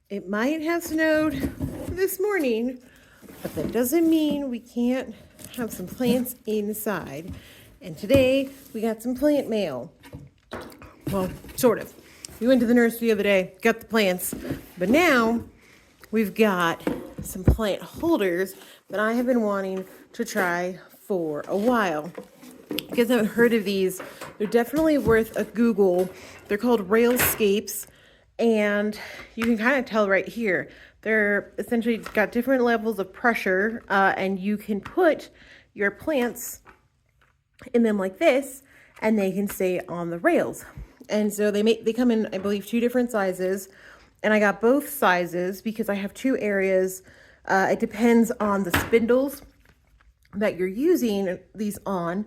It might have snowed this morning, but that doesn't mean we can't have some plants inside. And today we got some plant mail. Well, sort of. We went to the nursery the other day, got the plants, but now we've got some plant holders that I have been wanting to try for a while. If you guys haven't heard of these, they're definitely worth a Google. They're called Railscapes, and you can kind of tell right here. They're essentially got different levels of pressure, and you can put your plants in them like this, and they can stay on the rails. And so they come in, I believe, 2 different sizes, and I got both sizes because I have 2 areas. It depends on the spindles that you're using these on.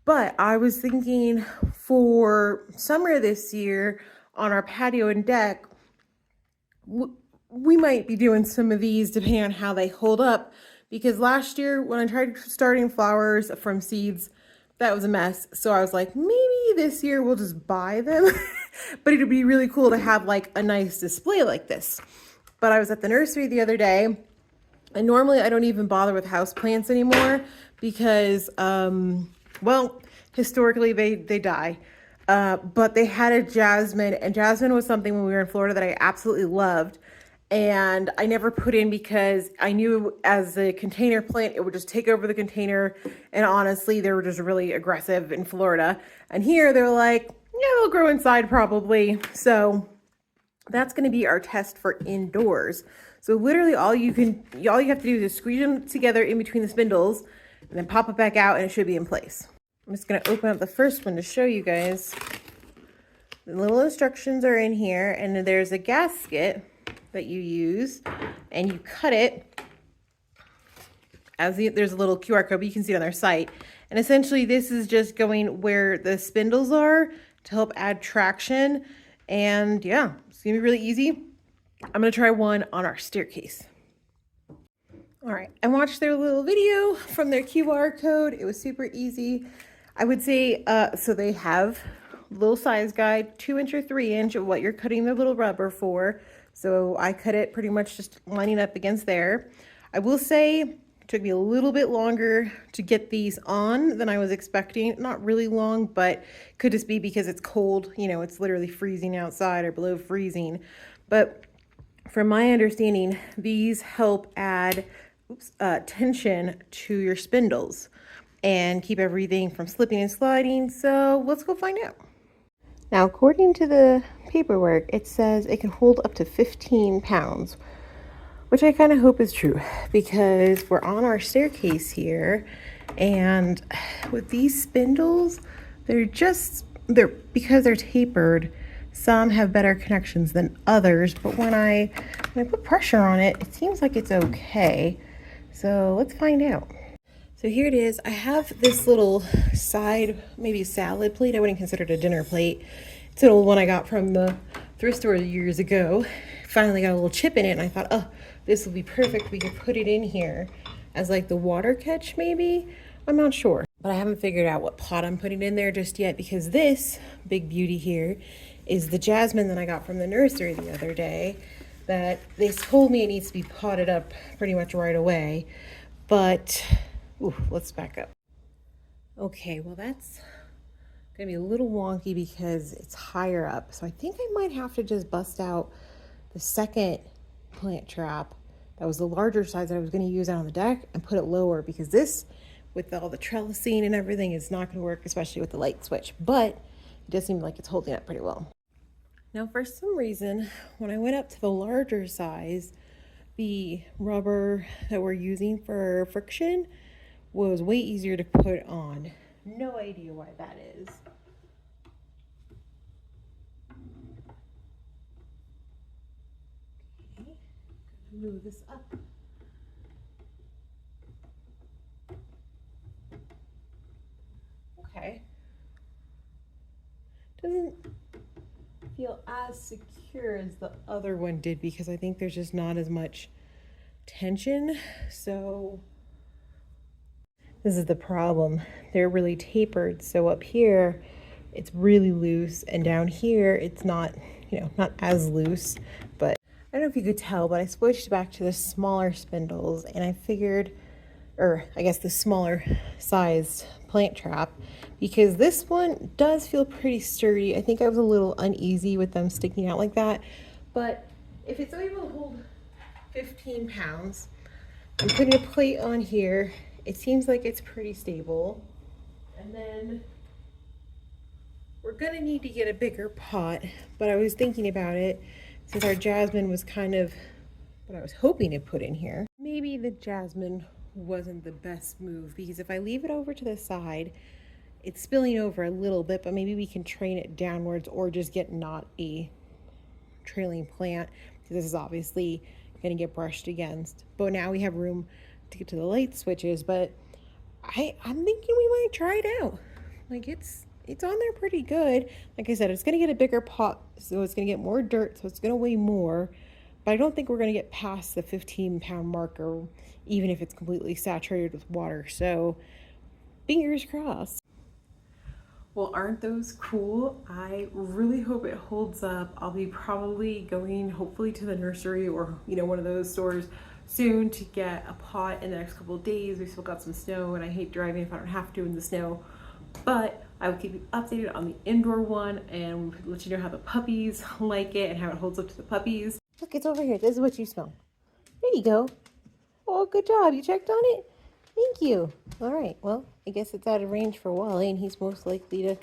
But I was thinking for summer this year on our patio and deck, we might be doing some of these depending on how they hold up. Because last year when I tried starting flowers from seeds, that was a mess. So I was like, maybe this year we'll just buy them. But it'd be really cool to have like a nice display like this. But I was at the nursery the other day, and normally I don't even bother with houseplants anymore because, well, historically they die. But they had a jasmine, and jasmine was something when we were in Florida that I absolutely loved. And I never put in because I knew as a container plant, it would just take over the container. And honestly, they were just really aggressive in Florida. And here they're like, yeah, they'll grow inside probably. So that's going to be our test for indoors. So literally all you have to do is squeeze them together in between the spindles and then pop it back out, and it should be in place. I'm just going to open up the first one to show you guys. The little instructions are in here, and there's a gasket that you use, and you cut it there's a little QR code, but you can see it on their site. And essentially this is just going where the spindles are to help add traction. And yeah, it's gonna be really easy. I'm gonna try one on our staircase. All right, I watched their little video from their QR code. It was super easy. I would say, so they have a little size guide, 2-inch or 3-inch of what you're cutting the little rubber for. So I cut it pretty much just lining up against there. I will say it took me a little bit longer to get these on than I was expecting. Not really long, but could just be because it's cold. You know, it's literally freezing outside or below freezing. But from my understanding, these help add tension to your spindles and keep everything from slipping and sliding. So let's go find out. Now, according to the paperwork, it says it can hold up to 15 pounds, which I kind of hope is true because we're on our staircase here, and with these spindles, because they're tapered, some have better connections than others, but when I put pressure on it, it seems like it's okay. So let's find out. So here it is. I have this little side, maybe salad plate. I wouldn't consider it a dinner plate. It's an old one I got from the thrift store years ago. Finally got a little chip in it, and I thought, oh, this will be perfect. We could put it in here as like the water catch maybe. I'm not sure, but I haven't figured out what pot I'm putting in there just yet, because this big beauty here is the jasmine that I got from the nursery the other day that they told me it needs to be potted up pretty much right away. But ooh, let's back up. Okay, well that's gonna be a little wonky because it's higher up. So I think I might have to just bust out the second plant trap that was the larger size that I was gonna use out on the deck and put it lower, because this, with all the trellising and everything, is not gonna work, especially with the light switch. But it does seem like it's holding up pretty well. Now, for some reason, when I went up to the larger size, the rubber that we're using for friction was way easier to put on. No idea why that is. Okay, gonna move this up. Okay. Doesn't feel as secure as the other one did, because I think there's just not as much tension. So this is the problem. They're really tapered. So up here, it's really loose, and down here, it's not, not as loose. But don't know if you could tell, but I switched back to the smaller spindles, and I figured, or I guess the smaller sized plant trap, because this one does feel pretty sturdy. I think I was a little uneasy with them sticking out like that, but if it's able to hold 15 pounds, I'm putting a plate on here. It seems like it's pretty stable. And then we're gonna need to get a bigger pot, but I was thinking about it since our jasmine was kind of what I was hoping to put in here. Maybe the jasmine wasn't the best move, because if I leave it over to the side, it's spilling over a little bit, but maybe we can train it downwards or just get not a trailing plant, because this is obviously going to get brushed against. But now we have room to get to the light switches, but I'm thinking we might try it out. Like it's on there pretty good. Like I said, it's going to get a bigger pot, so it's going to get more dirt, so it's going to weigh more, but I don't think we're going to get past the 15-pound marker, even if it's completely saturated with water. So fingers crossed. Well, aren't those cool? I really hope it holds up. I'll be probably going hopefully to the nursery or one of those stores soon to get a pot in the next couple of days. We still got some snow, and I hate driving if I don't have to in the snow, but I will keep you updated on the indoor one and let you know how the puppies like it and how it holds up to the puppies. Look, it's over here. This is what you smell. There you go. Oh, good job. You checked on it? Thank you. All right. Well, I guess it's out of range for Wally, and he's most likely to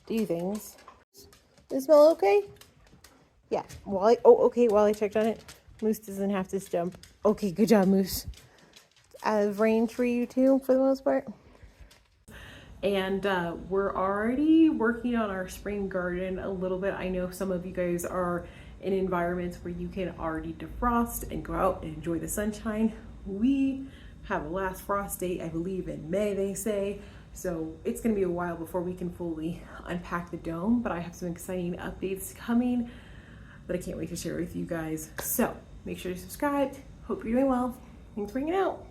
do things. Does it smell okay? Yeah. Wally. Oh, okay. Wally checked on it. Moose doesn't have to jump. Okay. Good job, Moose. It's out of range for you too, for the most part. And we're already working on our spring garden a little bit. I know some of you guys are in environments where you can already defrost and go out and enjoy the sunshine. We have a last frost date, I believe in May, they say. So it's gonna be a while before we can fully unpack the dome, but I have some exciting updates coming that I can't wait to share with you guys. So make sure to subscribe. Hope you're doing well. Thanks for hanging out.